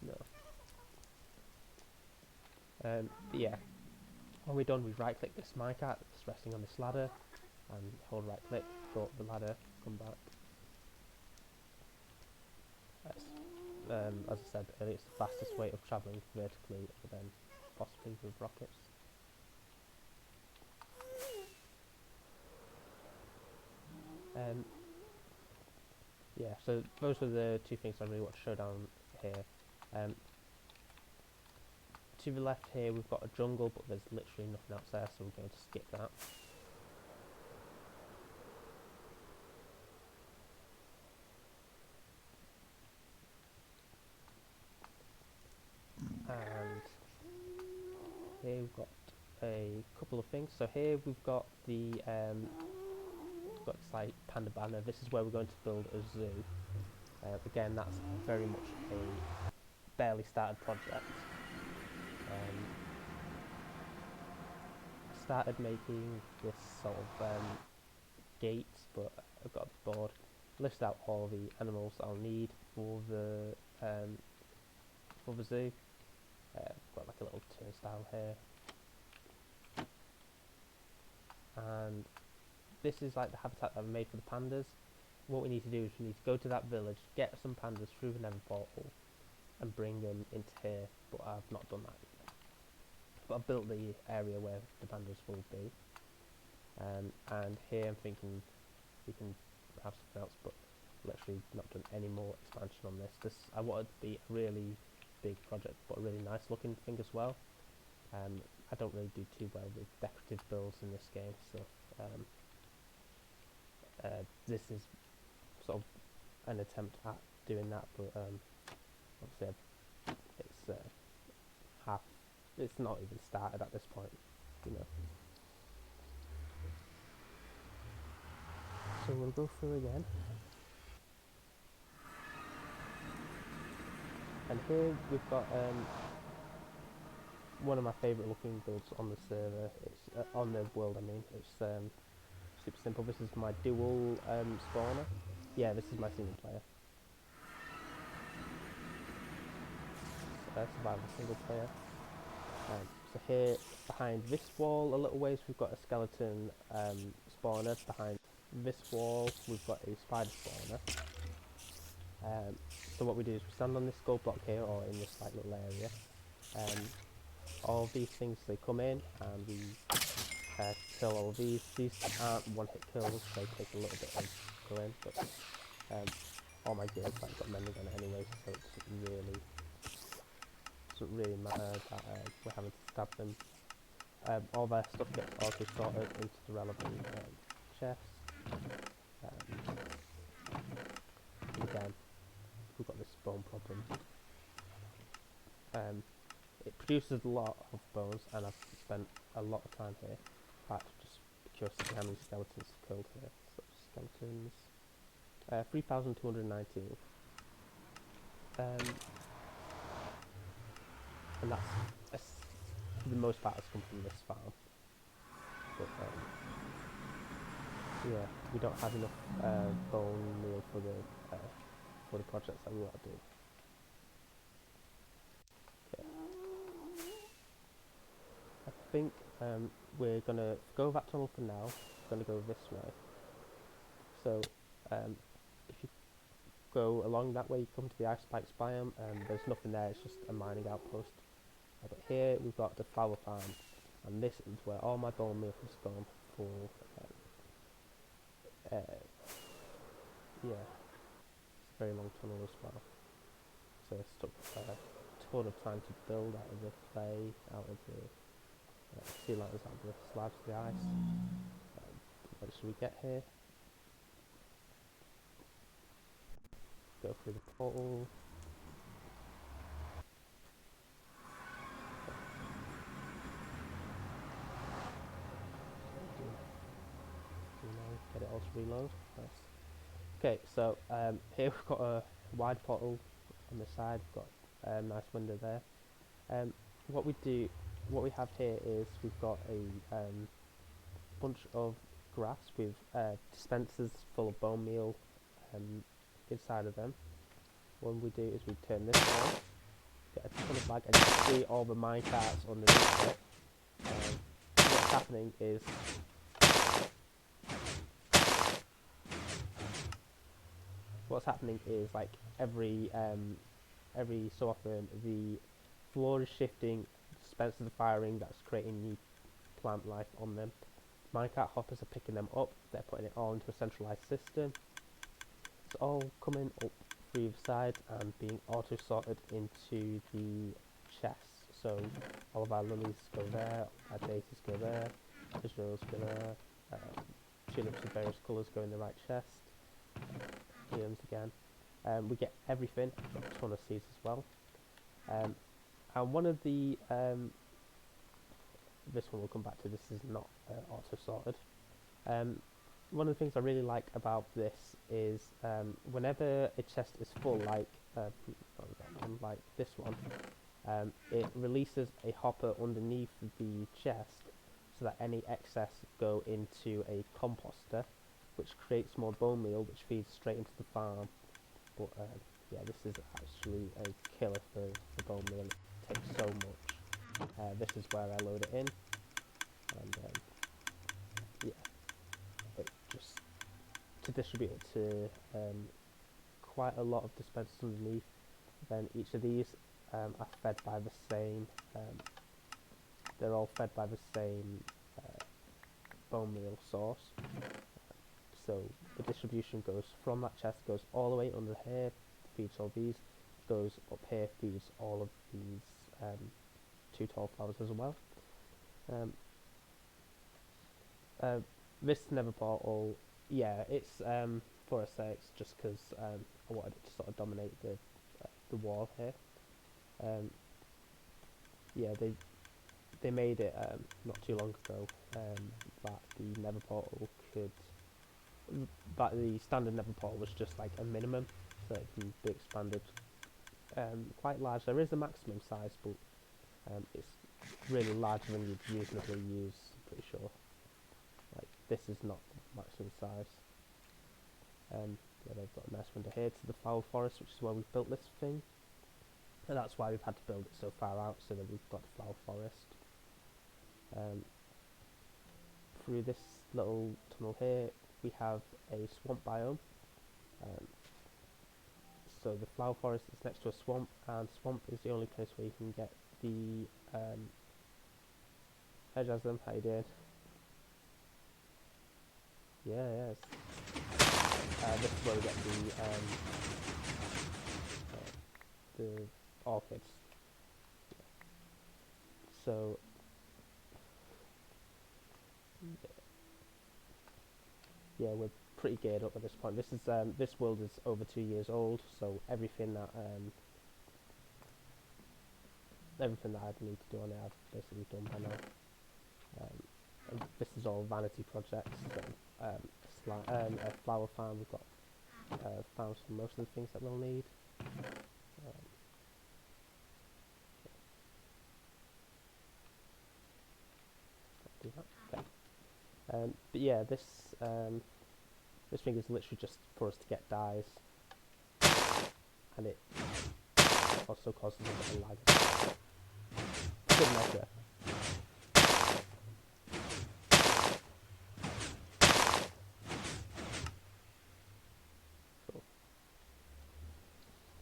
No. But yeah, when we're done, we right click this minecart that's resting on this ladder, and hold right click, go up the ladder, come back. As I said earlier, it's the fastest way of travelling vertically, other than possibly with rockets. Yeah, so those are the two things I really want to show down here. To the left here we've got a jungle, but there's literally nothing else there, so we're going to skip that. And here we've got a couple of things. So here we've got the we've got this like panda banner. This is where we're going to build a zoo. Again, that's very much a barely started project. I started making this sort of gates, but I've got bored. List out all the animals I'll need for the zoo. Got like a little turnstile here, and this is like the habitat that I've made for the pandas. What we need to do is we need to go to that village, get some pandas through the nether portal, and bring them into here. But I've not done that yet. But I've built the area where the pandas will be, and here I'm thinking we can have something else, but literally not done any more expansion on this. I wanted to be a really big project, but a really nice looking thing as well. I don't really do too well with decorative builds in this game, so this is sort of an attempt at doing that, but obviously it's half. It's not even started at this point, you know. So we'll go through again. And here we've got one of my favourite looking builds on the server. It's on the world, I mean. It's super simple. This is my dual spawner. Yeah, this is my single player. Survival single player. So here, behind this wall, a little ways, we've got a skeleton spawner. Behind this wall, we've got a spider spawner. So what we do is we stand on this gold block here, or in this like little area. All of these things, they come in, and we kill all of these. These aren't one-hit kills, they take a little bit of killing, but all my gear's like got mending on it anyway, so it doesn't really matter that we're having to stab them. All their stuff gets auto-sorted into the relevant chests. Again, we've got this bone problem. It produces a lot of bones, and I've spent a lot of time here. In fact, just curious to see how many skeletons killed here. So skeletons, 3,219. And that's for the most part has come from this farm. But yeah, we don't have enough bone meal for the projects that we want to do. I think we're gonna go that tunnel for now. We're gonna go this way. So if you go along that way, you come to the ice spikes biome. There's nothing there; it's just a mining outpost. But here we've got the flower farm, and this is where all my bone meal has gone for. Yeah, it's a very long tunnel as well. So it took a ton of time to build out of the clay, out of the sea lions, out of the slabs of the ice. What should we get here? go through the portal. Get it all to reload. Nice. Okay, so here we've got a wide portal on the side. We've got a nice window there. What we have here is we've got a bunch of grass with dispensers full of bone meal inside of them. What we do is we turn this on, get a ton of lag, and you see all the minecarts underneath it. What's happening is like every so often the floor is shifting, dispensers are firing, that's creating new plant life on them. Minecart hoppers are picking them up, they're putting it all into a centralized system. It's all coming up through the sides and being auto sorted into the chests. So all of our lilies go there, our daisies go there, Israel's go there, tulips of various colours go in the right chest, Liam's again. We get everything, we've got a ton of seeds as well. And one of the this one we'll come back to, this is not auto sorted. One of the things I really like about this is whenever a chest is full, like this one, it releases a hopper underneath the chest so that any excess go into a composter, which creates more bone meal, which feeds straight into the farm. But yeah, this is actually a killer for bone meal. It takes so much. This is where I load it in, and yeah, it just to distribute it to quite a lot of dispensers underneath. Then each of these are fed by the same. They're all fed by the same bone meal source. So the distribution goes from that chest, goes all the way under here, feeds all these, goes up here, feeds all of these two tall flowers as well. This nether portal, yeah, it's for aesthetics, just because I wanted it to sort of dominate the wall here. Yeah, they made it not too long ago that the nether portal could. But the standard nether portal was just like a minimum, so it can be expanded quite large. There is a maximum size, but it's really larger than you'd reasonably use, I'm pretty sure. Like, this is not maximum size. Yeah, they've got a nice window here to the flower forest, which is where we've built this thing. And that's why we've had to build it so far out, so that we've got the flower forest. Through this little tunnel here, we have a swamp biome. So the flower forest is next to a swamp, and swamp is the only place where you can get the hey Jasmine, how you doing? Yeah, yes. This is where we get the orchids. So yeah, we're pretty geared up at this point. This is this world is over 2 years old, so everything that I'd need to do on it, I've basically done by now. And this is all vanity projects. So a flower farm. We've got found most of the things that we'll need. Do that. Okay. But yeah, this thing is literally just for us to get dyes, and it also causes a bit of lag. Good measure. Cool.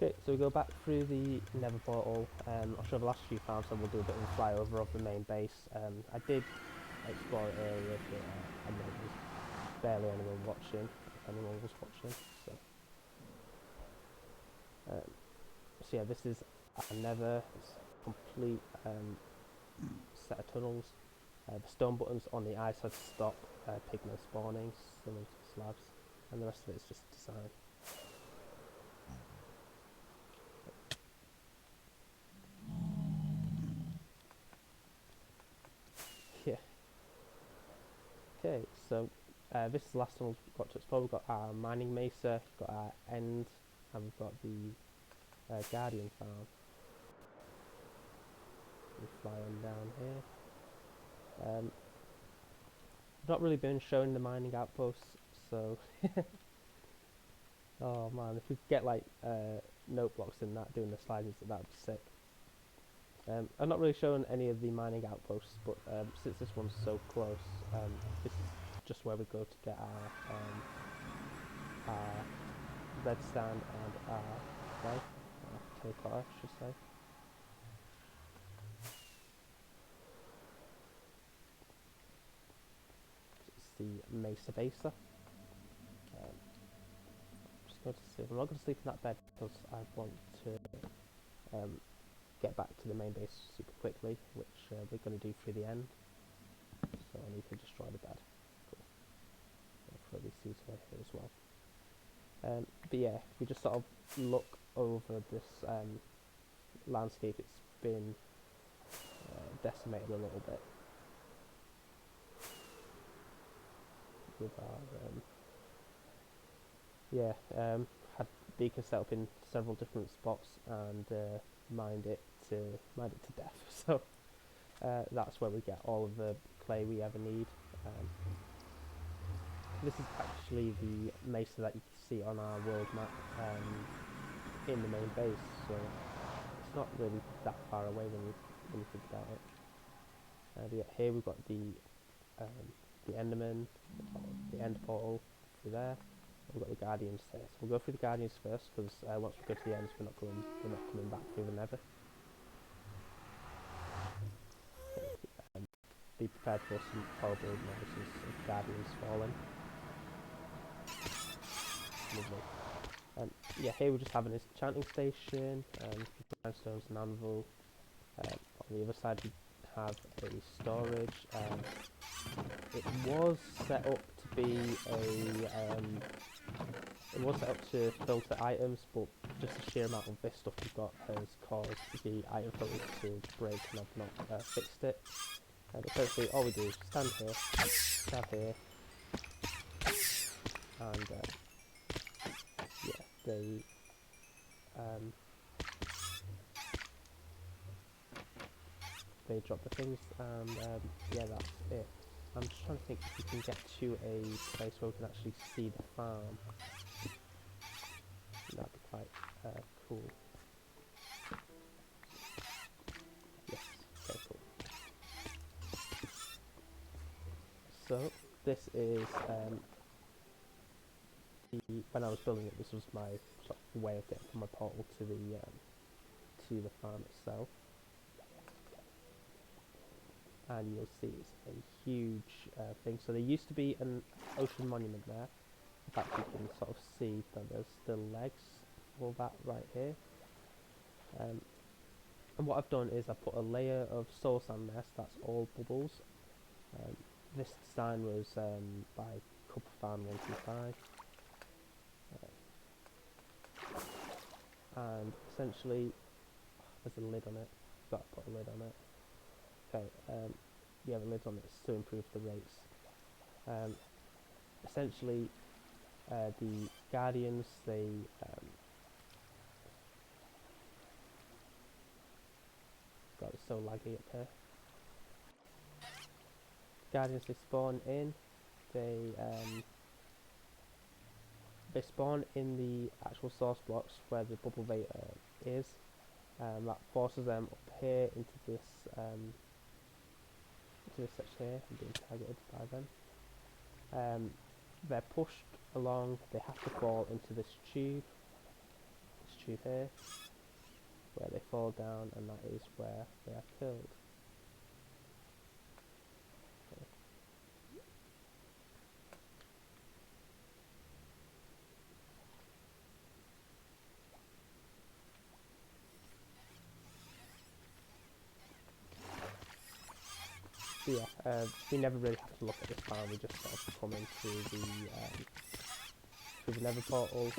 Okay, so we go back through the nether portal. I'll show the last few farms, and we'll do a bit of a flyover of the main base. I did explore it earlier, but I know there was barely anyone watching, if anyone was watching. So yeah, this is a nether. It's a complete set of tunnels. The stone buttons on the ice are to stop pigmen spawning, similar to slabs, and the rest of it is just design. Okay, so this is the last one we've got to explore. We've got our mining mesa, we've got our end, and we've got the guardian farm. We fly on down here. Not really been showing the mining outposts, so oh man, if we could get like note blocks in that doing the sliders, that would be sick. I'm not really showing any of the mining outposts, but since this one's so close, this is just where we go to get our red stand and our clay, terracotta, I should say. It's the Mesa Basa. Just going to sleep. I'm not going to sleep in that bed because I want to get back to the main base super quickly, which we're going to do through the end. So I need to destroy the bed. Cool. I'll throw these seeds away here as well. But yeah, if we just sort of look over this landscape, it's been decimated a little bit with our had beacons set up in several different spots and mined it to death. So that's where we get all of the clay we ever need. This is actually the mesa that you can see on our world map in the main base, so it's not really that far away when you think about it. But yeah, here we've got the Enderman, the end portal through there. We've got the Guardians there, so we'll go through the Guardians first because once we go to the ends, we're not coming back through the Nether. Be prepared for some horrible noises of Guardians falling. Lovely. Yeah, here we just have an enchanting station, grindstones and anvil. On the other side we have a storage. It was set up to be it was set up to filter items, but just the sheer amount of this stuff we've got has caused the item filter to break, and I've not fixed it. Essentially, all we do is stand here, and yeah, they drop the things, and yeah, that's it. I'm just trying to think if we can get to a place where we can actually see the farm. That'd be quite cool. Yes, okay, cool. So this is when I was building it, this was my sort of way of getting from my portal to the farm itself. And you'll see it's a huge thing. So there used to be an ocean monument there. In fact, you can sort of see that there's still legs for that right here. And what I've done is I put a layer of soul sand there, so that's all bubbles. This design was by Cupfan125. And essentially, there's a lid on it. Got to put a lid on it. Okay, yeah, the lid's on it to improve the rates. Essentially, the Guardians, God, it's so laggy up here. Guardians, they spawn in. They spawn in the actual source blocks where the bubble rate is. That forces them up here into this section here and being targeted by them. They're pushed along. They have to fall into this tube here, where they fall down, and that is where they are killed. Yeah, we never really have to look at this farm. We just sort of come in through the Nether portal.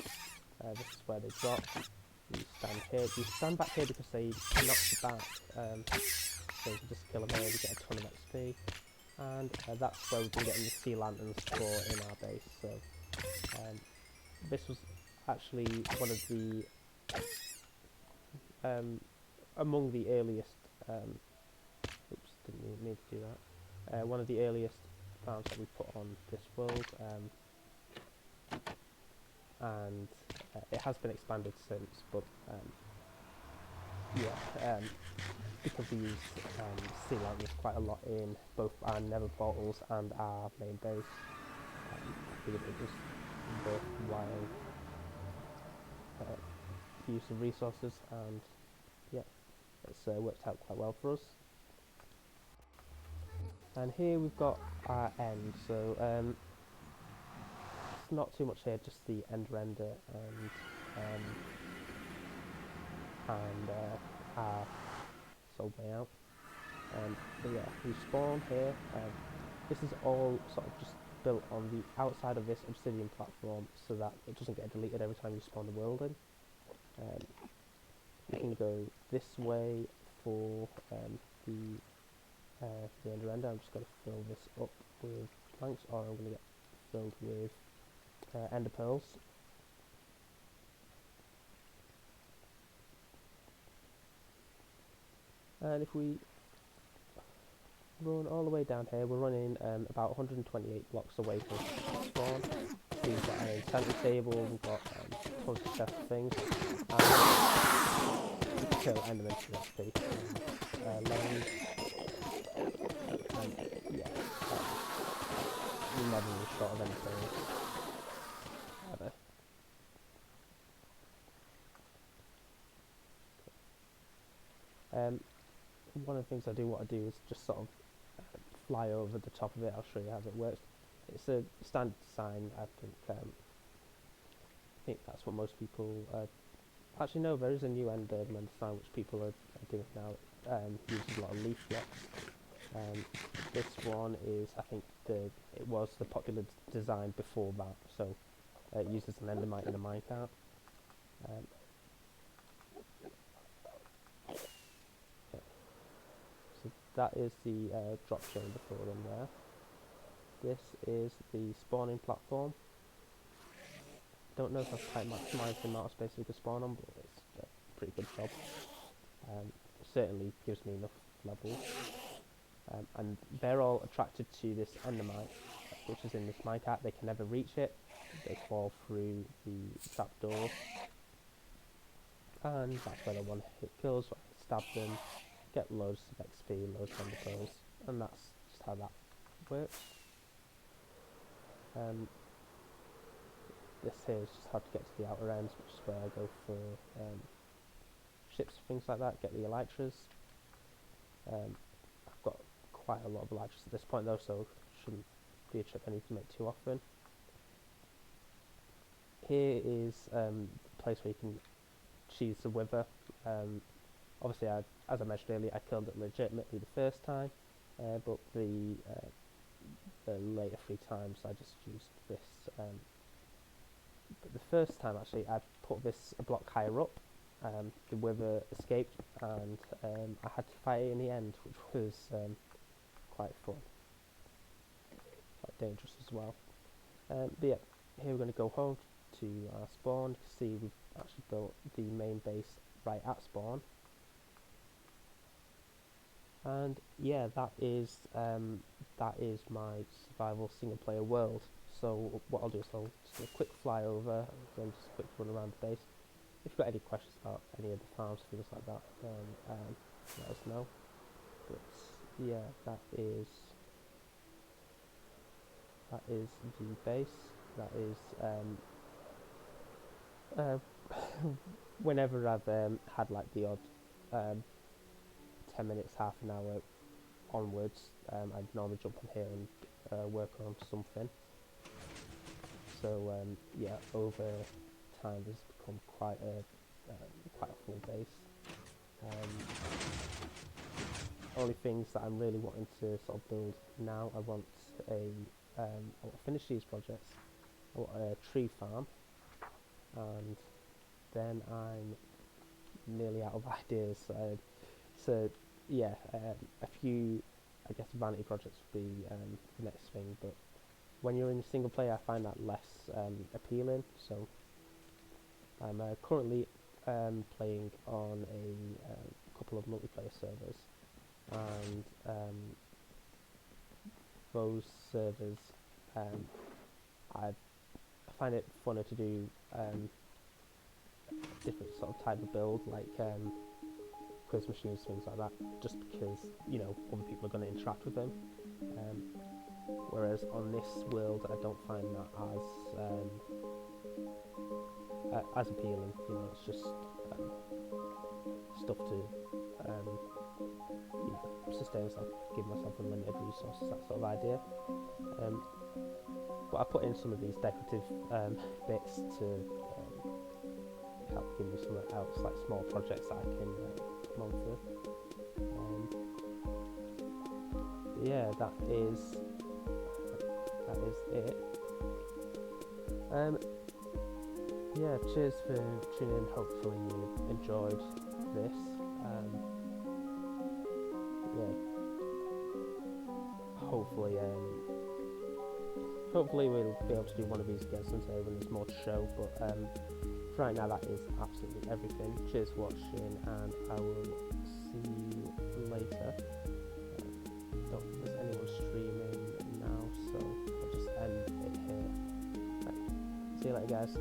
This is where they drop. You stand here. You stand back here because they knock you back. So you can just kill them here. You get a ton of XP. and that's where we've been getting the sea lanterns for in our base. So this was actually one of the among the earliest. Oops, didn't mean to do that. One of the earliest farms that we put on this world, and it has been expanded since. But yeah, because we use sea lanterns quite a lot in both our nether portals and our main base, I figured it was worthwhile use of resources, and yeah, it's worked out quite well for us. And here we've got our end, so it's not too much here, just the end render and our sort of layout. But yeah, we spawn here. This is all sort of just built on the outside of this obsidian platform so that it doesn't get deleted every time you spawn the world in. You can go this way for the end render. I'm just going to fill this up with planks, or I'm going to get filled with ender pearls. And if we run all the way down here, we're running about 128 blocks away from spawn. So we've got an enchanting table, we've got a bunch of chest things, and we can kill endermen for XP. Lemons, and yeah, you're never really short of anything ever. One of the things I do want to do is just sort of fly over the top of it. I'll show you how it works. It's a standard design. I think that's what most people actually no, there is a new enderman design which people are doing now. Uses a lot of leaf blocks. This one is, I think, it was the popular design before that, so it uses an endermite in a minecart. So that is the drop chamber for them there. This is the spawning platform. Don't know if I've quite maximised the amount of space we can spawn on, but it's a pretty good job. Certainly gives me enough levels. And they're all attracted to this endermite, which is in this minecart. They can never reach it. They fall through the trapdoor. And that's where the one hit kills. So I stab them, get loads of XP, loads of ender pearls, and that's just how that works. This here is just how to get to the outer ends, which is where I go for ships and things like that, get the elytras. I've got quite a lot of elytras at this point though, so it shouldn't be a trip I need to make too often. Here is the place where you can choose the wither. Obviously, as I mentioned earlier, I killed it legitimately the first time, but the later 3 times I just used this. But the first time actually I put this a block higher up. The wither escaped, and I had to fight it in the end, which was quite fun, quite dangerous as well. But yeah, here we're going to go home to our spawn. You can see we've actually built the main base right at spawn, and yeah, that is my survival single player world. So what I'll do is I'll just do a quick fly over and just a quick run around the base. If you've got any questions about any of the farms, things like that, then let us know. But yeah, that is the base. That is whenever I've had like the odd 10 minutes, half an hour onwards, I'd normally jump on here and work on something. So yeah, over time this has become quite a full base. Only things that I'm really wanting to sort of build now, I want to finish these projects. I want a tree farm, and then I'm nearly out of ideas. So yeah, a few I guess vanity projects would be the next thing, but when you're in single player, I find that less appealing. So I'm currently playing on a couple of multiplayer servers, and those servers, I find it funner to do different sort of type of build, like quiz machines, things like that, just because, you know, other people are going to interact with them. Whereas on this world, I don't find that as appealing. You know, it's just stuff to you know, sustain myself, give myself unlimited resources, that sort of idea. But I put in some of these decorative bits to help give me something else, like small projects that I can come on to. Yeah, that is it. Yeah, cheers for tuning in. Hopefully you enjoyed this. Yeah, hopefully we'll be able to do one of these again someday when there's more to show. But for right now, that is absolutely everything. Cheers for watching, and I will see you later. Don't think there's anyone streaming now, so I'll just end it here. Right. See you later, guys.